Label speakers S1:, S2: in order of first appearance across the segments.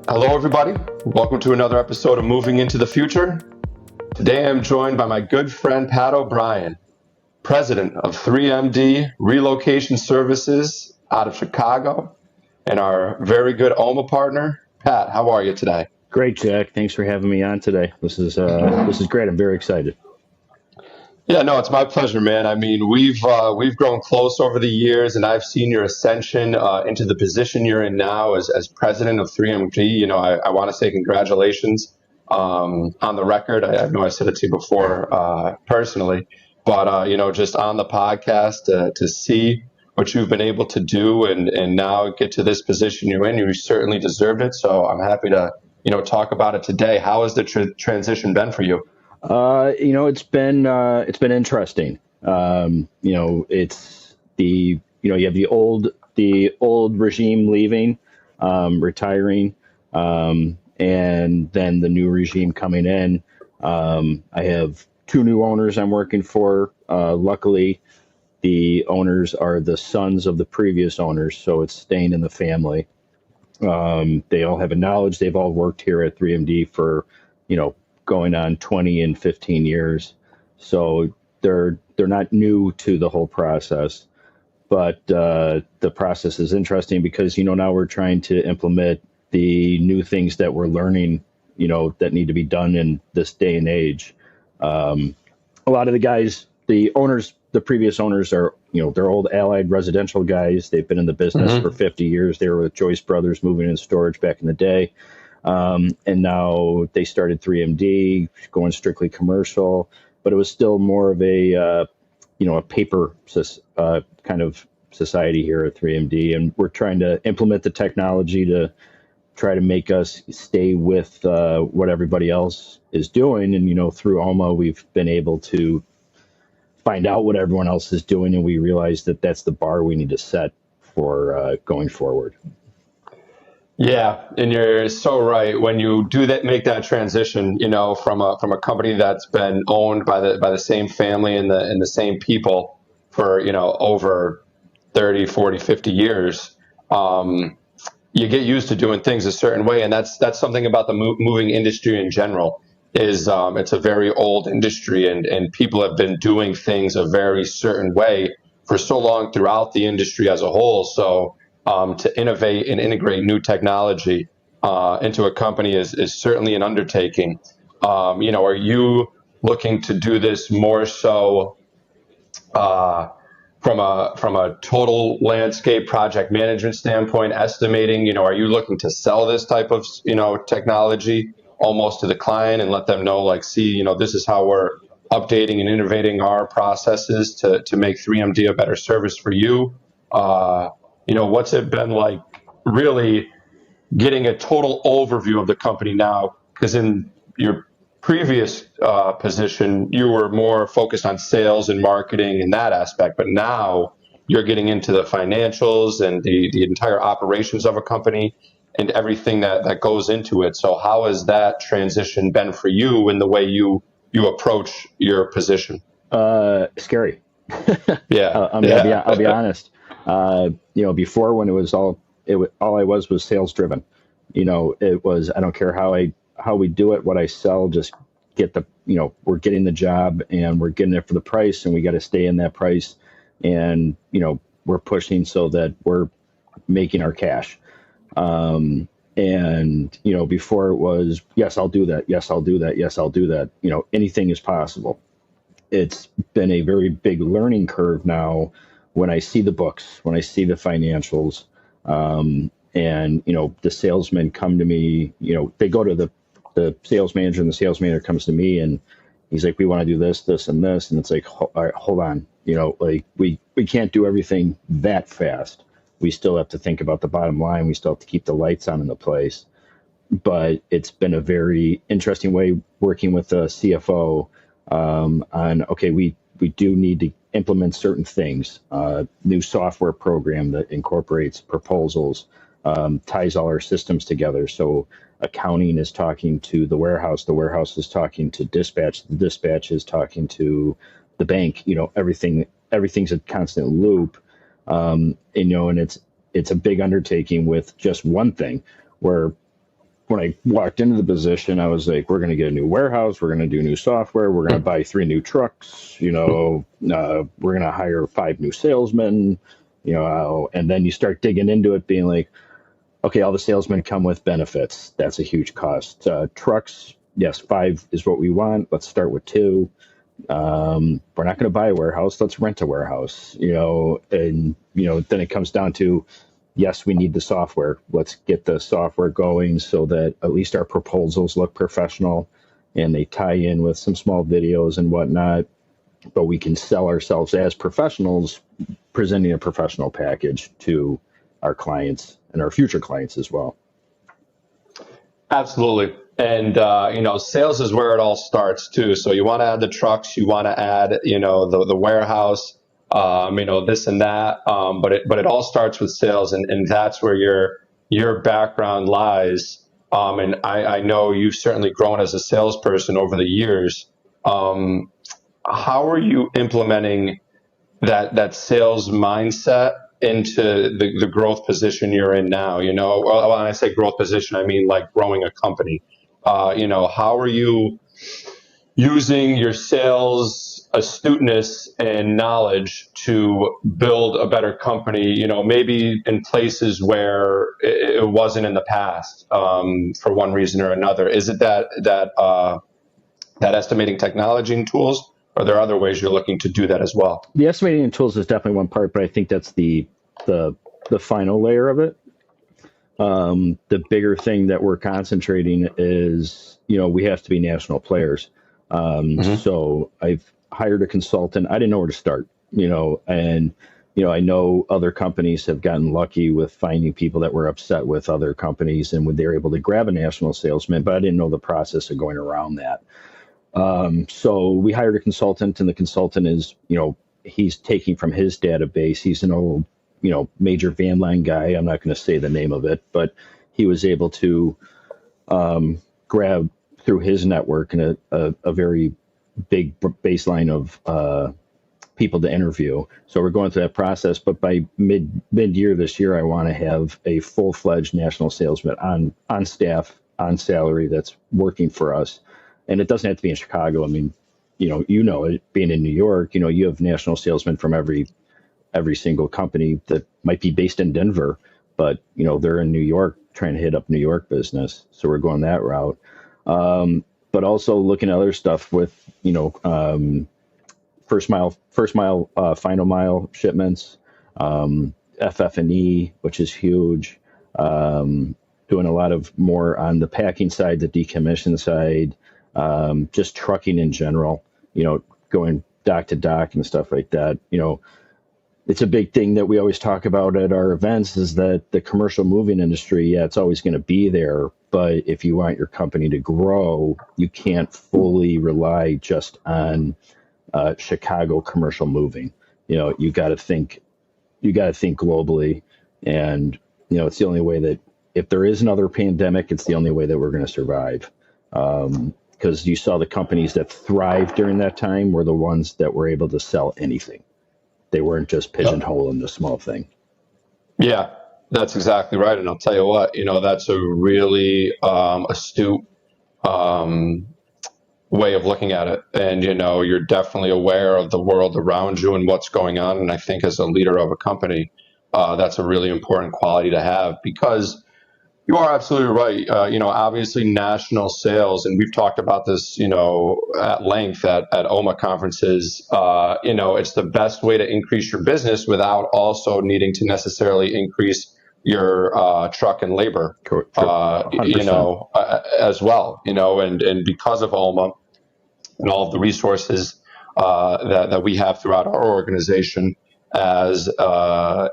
S1: Hello, everybody. Welcome to another episode of Moving into the Future. Today, I'm joined by my good friend, Pat O'Brien, president of 3MD Relocation Services out of Chicago, and our very good OMA partner. Pat, how are you today?
S2: Great, Jack. Thanks for having me on today. This is great. I'm very excited.
S1: Yeah, no, it's my pleasure, man. I mean, we've grown close over the years, and I've seen your ascension into the position you're in now as president of 3MD. You know, I want to say congratulations on the record. I know I said it to you before personally, but just on the podcast to see what you've been able to do and now get to this position you're in. You certainly deserved it. So I'm happy to talk about it today. How has the transition been for you?
S2: It's been interesting. It's you have the old regime leaving, retiring, and then the new regime coming in. I have two new owners I'm working for. Luckily, the owners are the sons of the previous owners, so it's staying in the family. They all have a knowledge. They've all worked here at 3MD for, going on 20 and 15 years. So they're not new to the whole process, but the process is interesting because, now we're trying to implement the new things that we're learning, that need to be done in this day and age. A lot of the guys, the previous owners are, they're old Allied residential guys. They've been in the business for 50 years. They were with Joyce Brothers moving in storage back in the day. And now they started 3MD going strictly commercial, but it was still more of a paper kind of society here at 3MD. And we're trying to implement the technology to try to make us stay with what everybody else is doing. And, through OMA, we've been able to find out what everyone else is doing. And we realize that that's the bar we need to set for going forward.
S1: Yeah, and you're so right. When you do that, make that transition, from a company that's been owned by the same family and the same people for, over 30, 40, 50 years, you get used to doing things a certain way. And that's something about the moving industry in general is it's a very old industry and people have been doing things a very certain way for so long throughout the industry as a whole. So to innovate and integrate new technology into a company is certainly an undertaking. Are you looking to do this more so from a total landscape project management standpoint, estimating? Are you looking to sell this type of technology almost to the client and let them know, like, see, this is how we're updating and innovating our processes to make 3MD a better service for you? What's it been like really getting a total overview of the company now? Because in your previous position, you were more focused on sales and marketing and that aspect, but now you're getting into the financials and the entire operations of a company and everything that goes into it. So how has that transition been for you in the way you approach your position?
S2: Scary.
S1: Yeah.
S2: I'll be honest. Before, when it was all I was sales driven. It was, I don't care how we do it, what I sell, just get we're getting the job and we're getting it for the price and we got to stay in that price. And, we're pushing so that we're making our cash. Before it was, yes, I'll do that. Yes, I'll do that. Yes, I'll do that. Anything is possible. It's been a very big learning curve now when I see the books, when I see the financials, and the salesmen come to me, they go to the sales manager and the sales manager comes to me and he's like, we want to do this, this, and this. And it's like, all right, hold on. We can't do everything that fast. We still have to think about the bottom line. We still have to keep the lights on in the place. But it's been a very interesting way working with a CFO on, okay, we do need to implement certain things, new software program that incorporates proposals, ties all our systems together. So accounting is talking to the warehouse is talking to dispatch, the dispatch is talking to the bank, everything's a constant loop. And it's a big undertaking with just one thing where when I walked into the position, I was like, we're going to get a new warehouse, we're going to do new software, we're going to buy 3 new trucks, we're going to hire 5 new salesmen, and then you start digging into it, being like, okay, all the salesmen come with benefits. That's a huge cost. Trucks, yes, 5 is what we want. Let's start with 2. We're not going to buy a warehouse. Let's rent a warehouse, and, then it comes down to, yes, we need the software. Let's get the software going so that at least our proposals look professional and they tie in with some small videos and whatnot, but we can sell ourselves as professionals, presenting a professional package to our clients and our future clients as well.
S1: Absolutely. And, sales is where it all starts too. So you want to add the trucks, you want to add, the warehouse, this and that. But it all starts with sales, and that's where your background lies. And I know you've certainly grown as a salesperson over the years. How are you implementing that sales mindset into the growth position you're in now? Well, when I say growth position, I mean like growing a company. How are you using your sales astuteness and knowledge to build a better company, maybe in places where it wasn't in the past, for one reason or another? Is it that estimating technology and tools? Or are there other ways you're looking to do that as well?
S2: The estimating and tools is definitely one part, but I think that's the final layer of it. The bigger thing that we're concentrating is, we have to be national players. So I've hired a consultant. I didn't know where to start, and, I know other companies have gotten lucky with finding people that were upset with other companies and when they're able to grab a national salesman, but I didn't know the process of going around that. So we hired a consultant, and the consultant is, he's taking from his database. He's an old, major van line guy. I'm not going to say the name of it, but he was able to grab through his network and a very big baseline of people to interview. So we're going through that process. But by mid-year this year, I want to have a full-fledged national salesman on staff, on salary, that's working for us. And it doesn't have to be in Chicago. I mean, it being in New York, you have national salesmen from every single company that might be based in Denver, but, they're in New York trying to hit up New York business. So we're going that route. But also looking at other stuff with, first mile, final mile shipments, FF&E, which is huge. Doing a lot of more on the packing side, the decommission side, just trucking in general, going dock to dock and stuff like that. It's a big thing that we always talk about at our events, is that the commercial moving industry, it's always going to be there. But if you want your company to grow, you can't fully rely just on Chicago commercial moving. You got to think globally. And, it's the only way that, if there is another pandemic, it's the only way that we're going to survive. Because you saw the companies that thrived during that time were the ones that were able to sell anything. They weren't just pigeonholing the small thing.
S1: Yeah, that's exactly right. And I'll tell you what, that's a really astute way of looking at it. And, you're definitely aware of the world around you and what's going on. And I think as a leader of a company, that's a really important quality to have, because you are absolutely right. Obviously national sales, and we've talked about this, at length at OMA conferences, it's the best way to increase your business without also needing to necessarily increase your truck and labor, as well, and because of OMA and all of the resources that we have throughout our organization, as a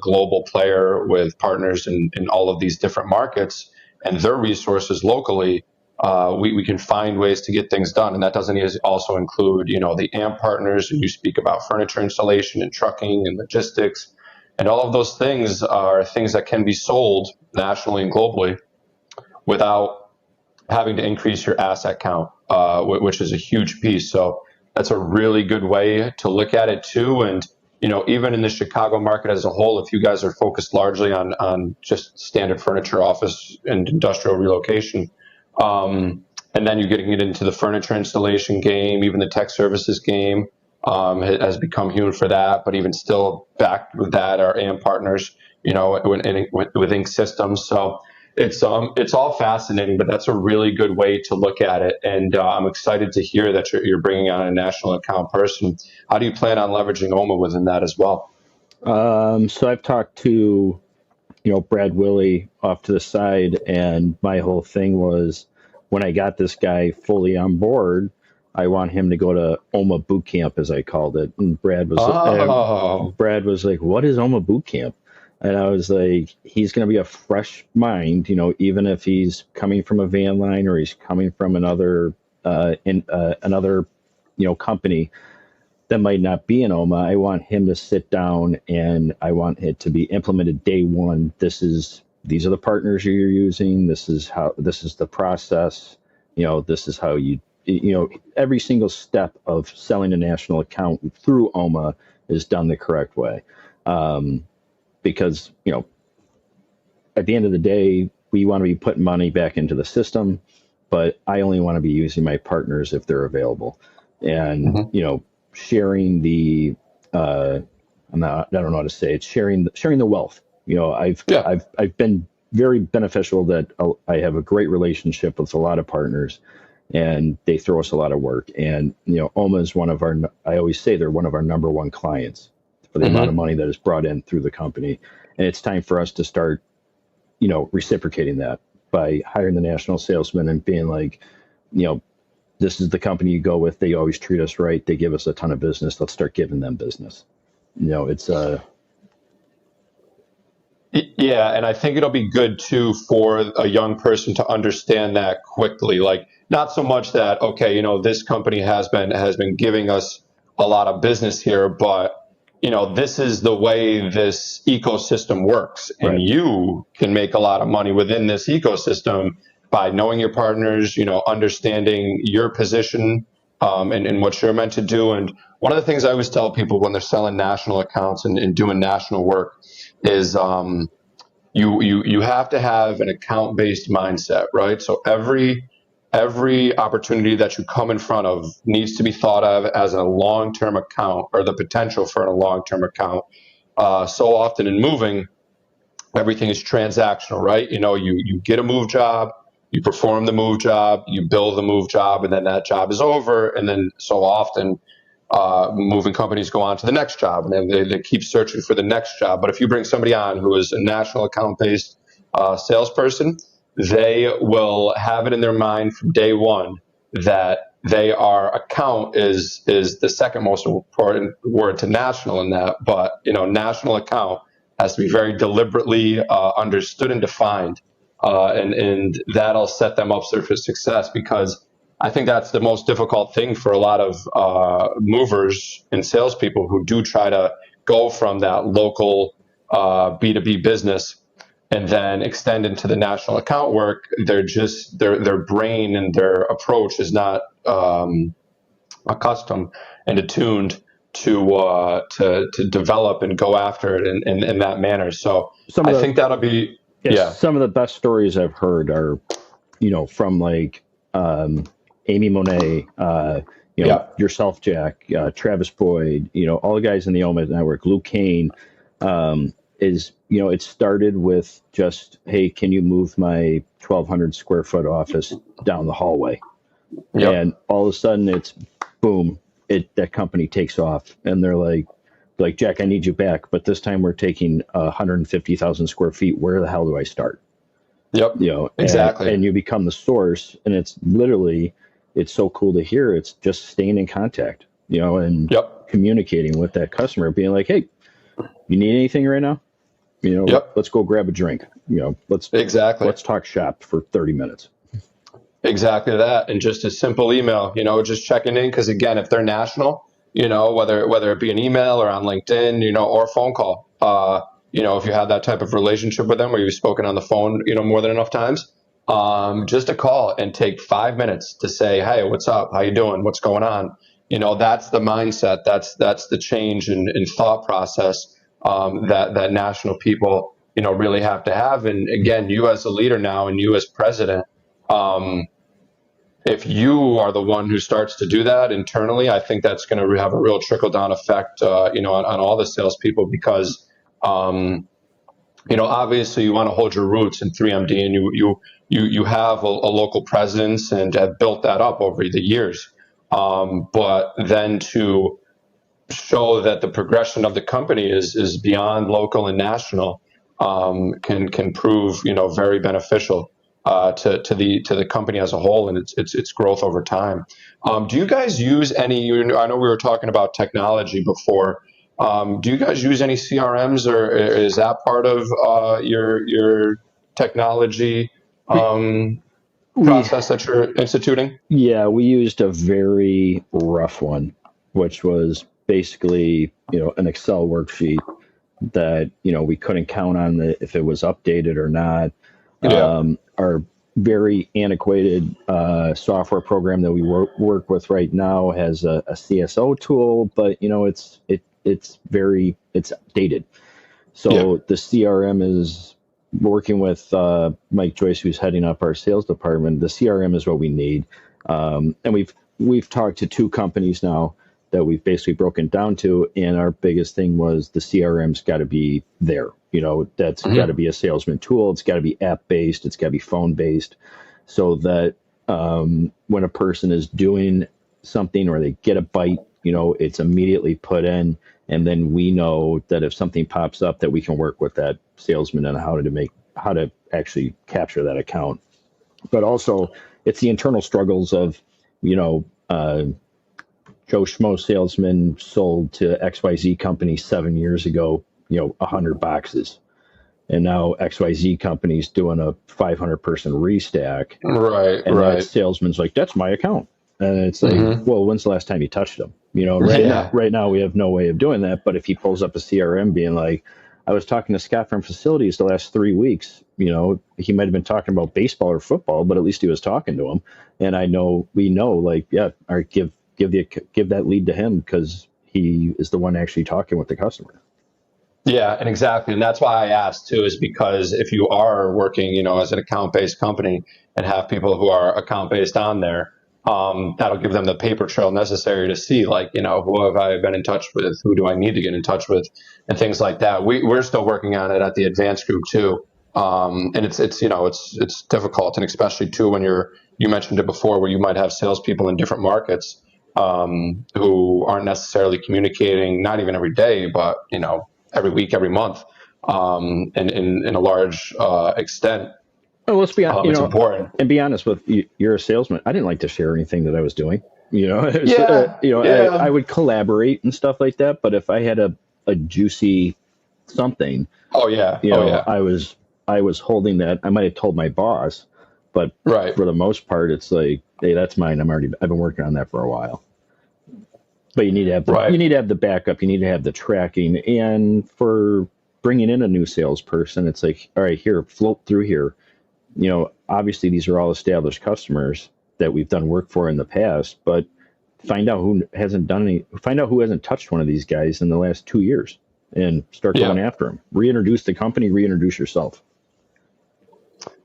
S1: global player with partners in all of these different markets and their resources locally, we can find ways to get things done. And that doesn't also include, the AMP partners, and you speak about furniture installation and trucking and logistics. And all of those things are things that can be sold nationally and globally without having to increase your asset count, which is a huge piece. So that's a really good way to look at it too. And, even in the Chicago market as a whole, if you guys are focused largely on just standard furniture, office, and industrial relocation, and then you're getting it into the furniture installation game, even the tech services game has become huge for that. But even still, backed with that are AM partners, with Ink Systems. So it's all fascinating, but that's a really good way to look at it. And I'm excited to hear that you're bringing on a national account person. How do you plan on leveraging OMA within that as well?
S2: So I've talked to, Brad Willie off to the side, and my whole thing was when I got this guy fully on board, I want him to go to OMA boot camp, as I called it. And
S1: Oh,
S2: Brad was like, "What is OMA boot camp?" And I was like, "He's going to be a fresh mind, even if he's coming from a van line or he's coming from another company that might not be an OMA. I want him to sit down and I want it to be implemented day one. These are the partners you're using. This is the process. This is how every single step of selling a national account through OMA is done the correct way. Because, at the end of the day, we want to be putting money back into the system, but I only want to be using my partners if they're available. And,
S1: mhm.
S2: sharing the I don't know how to say it, sharing the wealth.
S1: Yeah.
S2: I've been very beneficial that I have a great relationship with a lot of partners, and they throw us a lot of work. And OMA is I always say they're one of our number one clients for the amount of
S1: hmm
S2: money that is brought in through the company. And it's time for us to start reciprocating that by hiring the national salesman and being like, you know this is the company you go with. They always treat us right. They give us a ton of business. Let's start giving them business. It's
S1: Yeah, and I think it'll be good too for a young person to understand that quickly. Like, not so much that, okay, this company has been giving us a lot of business here, but this is the way this ecosystem works, and
S2: right.
S1: you can make a lot of money within this ecosystem by knowing your partners, understanding your position, and what you're meant to do. And one of the things I always tell people when they're selling national accounts and doing national work is you have to have an account based mindset, right? So every opportunity that you come in front of needs to be thought of as a long term account, or the potential for a long term account. So often in moving, everything is transactional, right? You get a move job, you perform the move job, you bill the move job, and then that job is over. And then so often, moving companies go on to the next job, and then they keep searching for the next job. But if you bring somebody on who is a national account based salesperson, they will have it in their mind from day one that our account is the second most important word to national in that. But national account has to be very deliberately understood and defined, and that'll set them up for success, because I think that's the most difficult thing for a lot of movers and salespeople who do try to go from that local B2B business and then extend into the national account work. They're just their brain and their approach is not accustomed and attuned to develop and go after it in that manner. So
S2: Some
S1: I
S2: of the
S1: think that'll be
S2: Yes,
S1: yeah.
S2: some of the best stories I've heard are, from like Amy Monet,
S1: Yeah.
S2: yourself, Jack, Travis Boyd, all the guys in the OMA network, Luke Kane, is, it started with just, hey, can you move my 1,200 square foot office down the hallway?
S1: Yep.
S2: And all of a sudden it's boom, that company takes off, and they're like, Jack, I need you back, but this time we're taking 150,000 square feet. Where the hell do I start?
S1: Yep.
S2: And
S1: Exactly.
S2: you become the source, and it's so cool to hear. It's just staying in contact, and
S1: Yep.
S2: communicating with that customer, being like, hey, you need anything right now?
S1: Yep.
S2: Let's go grab a drink.
S1: Exactly.
S2: Let's talk shop for 30 minutes.
S1: Exactly that. And just a simple email, just checking in. Because again, if they're national, whether it be an email or on LinkedIn, or a phone call, if you have that type of relationship with them where you've spoken on the phone, more than enough times, just a call and take 5 minutes to say, hey, what's up? How you doing? What's going on? That's the mindset. That's the change in thought process that national people, really have to have. And again, you as a leader now, and you as president, um, if you are the one who starts to do that internally, I think that's going to have a real trickle down effect, on all the salespeople, because, obviously you want to hold your roots in 3MD, and you have a local presence and have built that up over the years. But then to show that the progression of the company is beyond local and national, can prove, very beneficial to the company as a whole, and its growth over time. Do you guys use any? I know we were talking about technology before. Do you guys use any CRMs, or is that part of your technology
S2: We we
S1: process that you're instituting?
S2: yeah, we used a very rough one, which was basically, an Excel worksheet that, we couldn't count on if it was updated or not.
S1: Yeah.
S2: Our very antiquated software program that we work with right now has a CSO tool, but it's dated. So
S1: Yeah.
S2: the CRM is working with Mike Joyce, who's heading up our sales department. The CRM is what we need, and we've talked to two companies now that we've basically broken down to, and our biggest thing was the CRM's got to be there. That's got to be a salesman tool. It's got to be app based. It's got to be phone based, so that when a person is doing something or they get a bite, it's immediately put in, and then we know that if something pops up, that we can work with that salesman on how to actually capture that account. But also, it's the internal struggles of, Joe Schmo salesman sold to XYZ company 7 years ago, 100 boxes. And now XYZ company's doing a 500-person restack.
S1: Right.
S2: And that
S1: Right.
S2: salesman's like, that's my account. And it's like, well, when's the last time you touched them?
S1: Yeah.
S2: Right now we have no way of doing that. But if he pulls up a CRM being like, I was talking to Scott from facilities the last 3 weeks, he might have been talking about baseball or football, but at least he was talking to him. And we know, like, yeah, or give that lead to him, because he is the one actually talking with the customer.
S1: Yeah, and exactly. And that's why I asked too, is because if you are working, as an account-based company and have people who are account-based on there, that'll give them the paper trail necessary to see, like, who have I been in touch with? Who do I need to get in touch with? And things like that. We're still working on it at the advanced group too. And it's difficult. And especially too, when you mentioned it before, where you might have salespeople in different markets, who aren't necessarily communicating, not even every day, but, every week, every month, and in a large extent.
S2: Well, let's be honest,
S1: It's important.
S2: and be honest with you. You're a salesman. I didn't like to share anything that I was doing. It was,
S1: Yeah,
S2: I
S1: yeah.
S2: would collaborate and stuff like that. But if I had a juicy something,
S1: Oh yeah, oh yeah.
S2: I was holding that. I might have told my boss, but
S1: Right.
S2: for the most part, it's like, hey, that's mine. I've been working on that for a while. But you need to have
S1: Right.
S2: the backup. You need to have the tracking, and for bringing in a new salesperson, it's like, all right, here, float through here. Obviously these are all established customers that we've done work for in the past, but find out find out who hasn't touched one of these guys in the last 2 years, and start going
S1: Yeah.
S2: after them. Reintroduce the company, reintroduce yourself.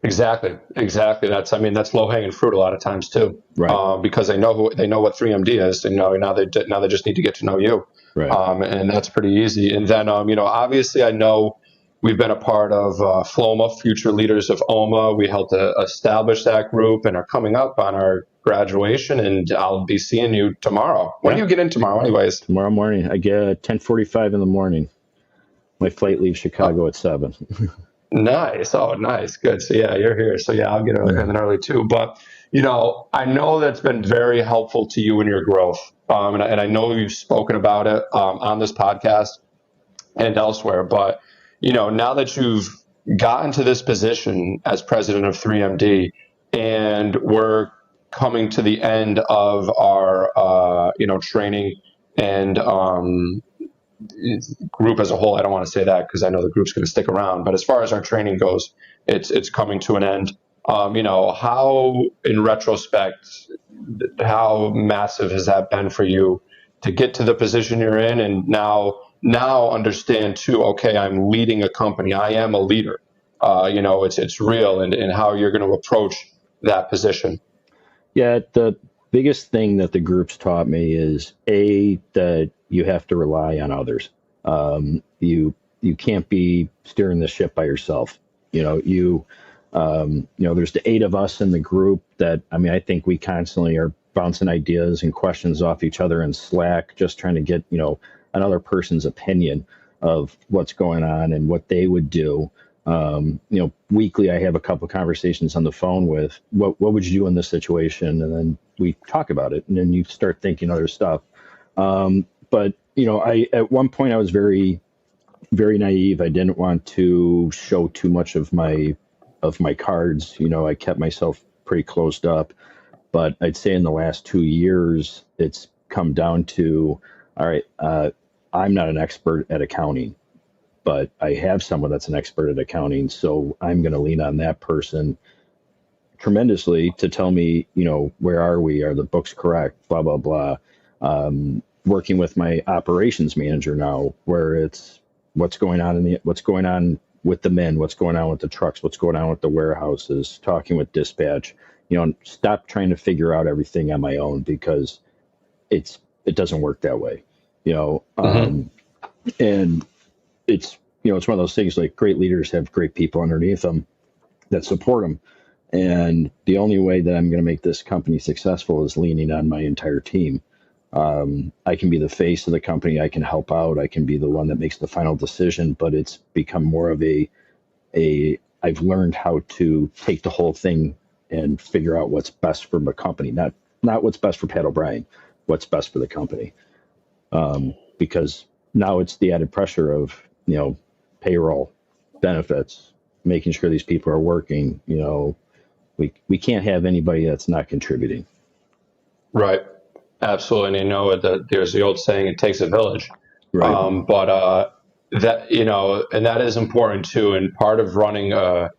S1: Exactly. Exactly. That's low hanging fruit a lot of times too,
S2: Right.
S1: because they know what 3MD is, and now they just need to get to know you,
S2: Right.
S1: and that's pretty easy. And then, obviously, I know we've been a part of FLOMA, Future Leaders of OMA. We helped establish that group and are coming up on our graduation, and I'll be seeing you tomorrow. When do you get in tomorrow, anyways?
S2: Tomorrow morning, I get 10:45 in the morning. My flight leaves Chicago at 7.
S1: Nice. Oh, nice. Good. So yeah, you're here. So yeah, I'll get in early too. But I know that's been very helpful to you in your growth. And I know you've spoken about it on this podcast and elsewhere. But now that you've gotten to this position as president of 3MD, and we're coming to the end of our training and group as a whole. I don't want to say that because I know the group's going to stick around. But as far as our training goes, it's coming to an end. How, in retrospect, how massive has that been for you to get to the position you're in, and now understand too? Okay, I'm leading a company. I am a leader. It's real, and how you're going to approach that position.
S2: Yeah, the biggest thing that the groups taught me is that you have to rely on others. You can't be steering the ship by yourself. There's the 8 of us in the group that, I mean, I think we constantly are bouncing ideas and questions off each other in Slack, just trying to get, another person's opinion of what's going on and what they would do. Weekly I have a couple of conversations on the phone with what would you do in this situation, and then we talk about it, and then you start thinking other stuff. But I at one point I was very very naive. I didn't want to show too much of my cards. I kept myself pretty closed up. But I'd say in the last 2 years, it's come down to, all right, I'm not an expert at accounting, but I have someone that's an expert at accounting. So I'm going to lean on that person tremendously to tell me, where are we? Are the books correct? Blah, blah, blah. Working with my operations manager now, where it's what's going on what's going on with the men, what's going on with the trucks, what's going on with the warehouses, talking with dispatch, stop trying to figure out everything on my own, because it doesn't work that way,
S1: Mm-hmm.
S2: and it's one of those things, like, great leaders have great people underneath them that support them. And the only way that I'm going to make this company successful is leaning on my entire team. I can be the face of the company. I can help out. I can be the one that makes the final decision, but it's become more of I've learned how to take the whole thing and figure out what's best for the company, not what's best for Pat O'Brien, what's best for the company. Because now it's the added pressure of, payroll, benefits, making sure these people are working. We can't have anybody that's not contributing.
S1: Right. Absolutely. And there's the old saying, it takes a village.
S2: Right.
S1: But and that is important too. And part of running a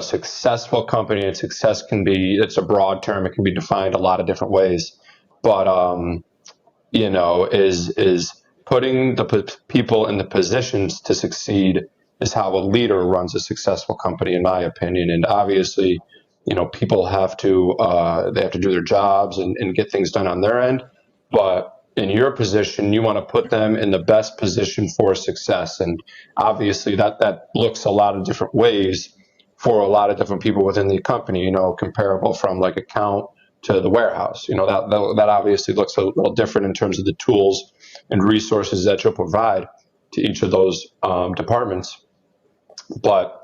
S1: successful company, and success it's a broad term. It can be defined a lot of different ways. But, is putting the people in the positions to succeed is how a leader runs a successful company, in my opinion. And obviously, people they have to do their jobs and get things done on their end. But in your position, you want to put them in the best position for success. And obviously that looks a lot of different ways for a lot of different people within the company, comparable from like account to the warehouse. That obviously looks a little different in terms of the tools and resources that you'll provide to each of those departments. But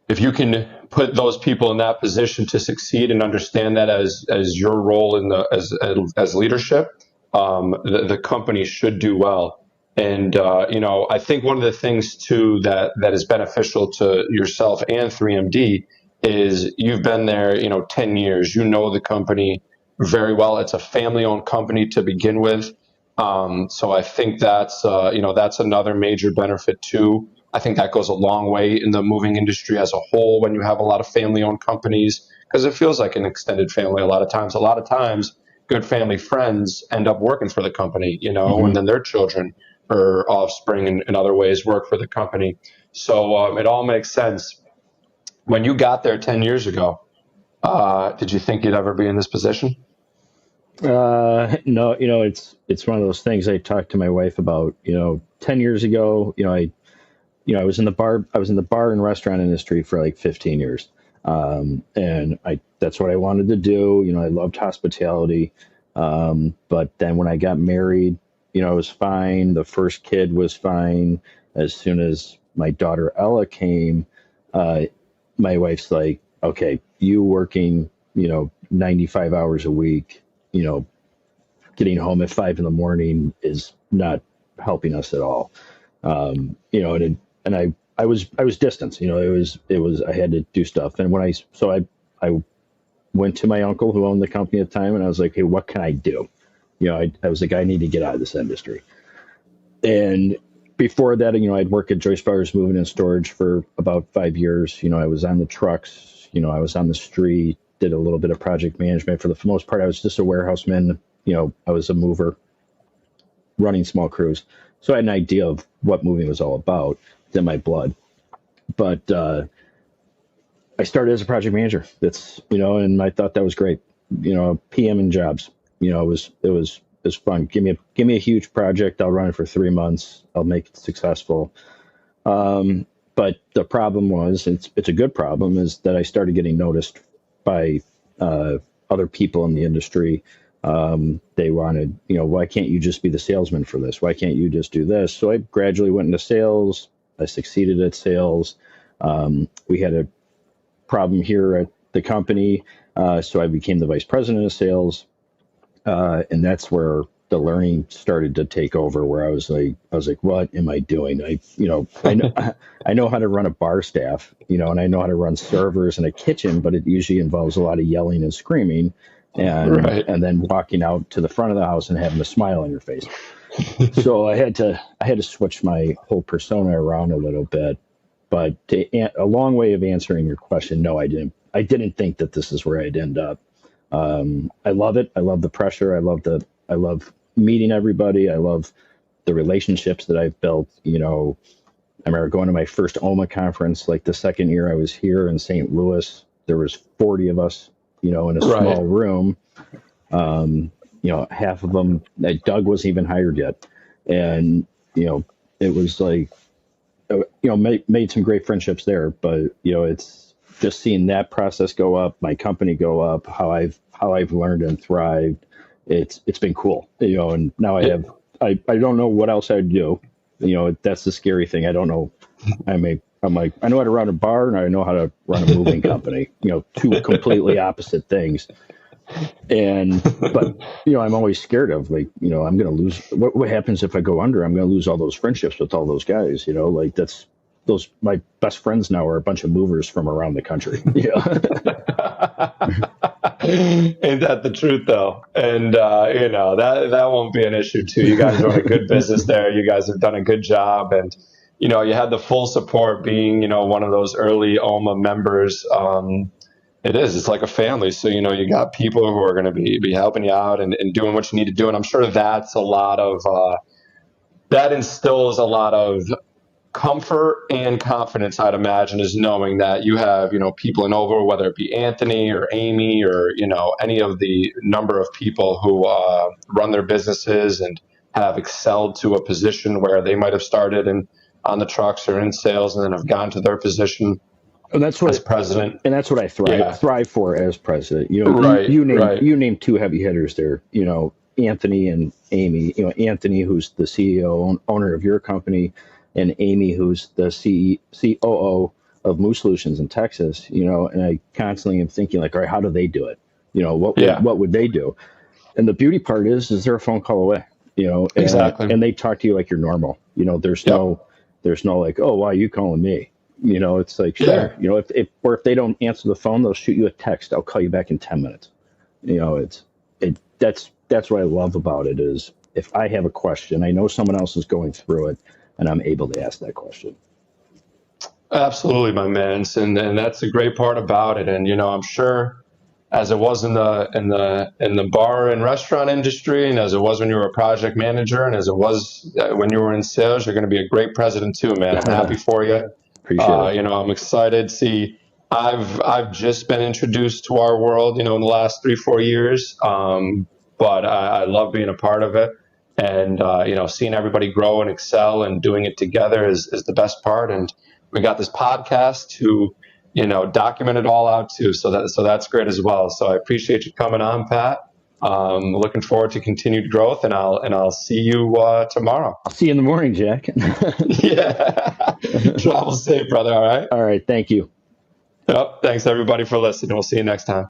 S1: if you can put those people in that position to succeed and understand that as your role as leadership, the company should do well. And I think one of the things too that is beneficial to yourself and 3MD is you've been there 10 years. The company very well. It's a family-owned company to begin with. So I think that's another major benefit too. I think that goes a long way in the moving industry as a whole when you have a lot of family-owned companies, because it feels like an extended family a lot of times. A lot of times, good family friends end up working for the company,
S2: Mm-hmm.
S1: and then their children or offspring in other ways work for the company. So it all makes sense. When you got there 10 years ago, did you think you'd ever be in this position?
S2: No, it's one of those things I talked to my wife about. 10 years ago, I was in the bar and restaurant industry for like 15 years. And that's what I wanted to do. I loved hospitality. But then when I got married, it was fine. The first kid was fine. As soon as my daughter Ella came, uh, my wife's like, okay, you working, 95 hours a week, you know, getting home at 5 in the morning is not helping us at all. And I was distant. I had to do stuff. And I went to my uncle who owned the company at the time, and I was like, hey, what can I do? I was like, I need to get out of this industry. And before that, I'd worked at Joyce Brothers Moving and Storage for about 5 years. I was on the trucks, I was on the street, did a little bit of project management. For the most part, I was just a warehouseman. I was a mover running small crews. So I had an idea of what moving was all about. It's in my blood. But I started as a project manager. And I thought that was great. PM and jobs. It was fun. Give me a huge project. I'll run it for 3 months. I'll make it successful. But the problem was, it's a good problem, is that I started getting noticed by other people in the industry. They wanted, why can't you just be the salesman for this? Why can't you just do this? So I gradually went into sales. I succeeded at sales. We had a problem here at the company, so I became the vice president of sales, and that's where the learning started to take over. Where I was like, what am I doing? I know how to run a bar staff, and I know how to run servers in a kitchen, but it usually involves a lot of yelling and screaming, and then walking out to the front of the house and having a smile on your face. So I had to switch my whole persona around a little bit. But a long way of answering your question, no, I didn't. I didn't think that this is where I'd end up. I love it. I love the pressure. I love meeting everybody. I love the relationships that I've built. I remember going to my first OMA conference, like the second year I was here in St. Louis. There was 40 of us, in a small room. Half of them, Doug wasn't even hired yet. And, it was like, made some great friendships there, but, it's just seeing that process go up, my company go up, how I've learned and thrived. It's been cool, and now I don't know what else I'd do. That's the scary thing. I don't know. I'm like, I know how to run a bar and I know how to run a moving company, two completely opposite things. But I'm always scared of, like, I'm going to lose. What happens if I go under? I'm going to lose all those friendships with all those guys, like my best friends now are a bunch of movers from around the country.
S1: Ain't that the truth, though? And that won't be an issue too. You guys run a good business there. You guys have done a good job, and you had the full support being one of those early OMA members. It's like a family. So you got people who are going to be helping you out and doing what you need to do. And I'm sure that's a lot of that instills a lot of comfort and confidence, I'd imagine, is knowing that you have, people in over, whether it be Anthony or Amy or, any of the number of people who run their businesses and have excelled to a position where they might have started on the trucks or in sales and then have gone to their position as president.
S2: And that's what I thrive for as president.
S1: Right,
S2: you named two heavy hitters there, Anthony and Amy. Anthony, who's the CEO, owner of your company, and Amy, who's the COO of Moose Solutions in Texas, and I constantly am thinking, like, all right, how do they do it? What would they do? And the beauty part is they're a phone call away,
S1: exactly.
S2: And they talk to you like you're normal. There's no like, oh, why are you calling me? It's like, sure, if they don't answer the phone, they'll shoot you a text. I'll call you back in 10 minutes. That's what I love about it is if I have a question, I know someone else is going through it, and I'm able to ask that question.
S1: Absolutely, my man. And that's the great part about it. And, I'm sure as it was in the bar and restaurant industry, and as it was when you were a project manager, and as it was when you were in sales, you're going to be a great president too, man. I'm happy for you.
S2: Appreciate it.
S1: I'm excited. See, I've just been introduced to our world, in the last 3-4 years. But I love being a part of it. And, seeing everybody grow and excel and doing it together is the best part. And we got this podcast to, document it all out too. So that's great as well. So I appreciate you coming on, Pat. Looking forward to continued growth, and I'll see you tomorrow.
S2: I'll see you in the morning, Jack.
S1: Yeah. Travel safe, brother. All right.
S2: All right. Thank you.
S1: Yep. Thanks everybody for listening. We'll see you next time.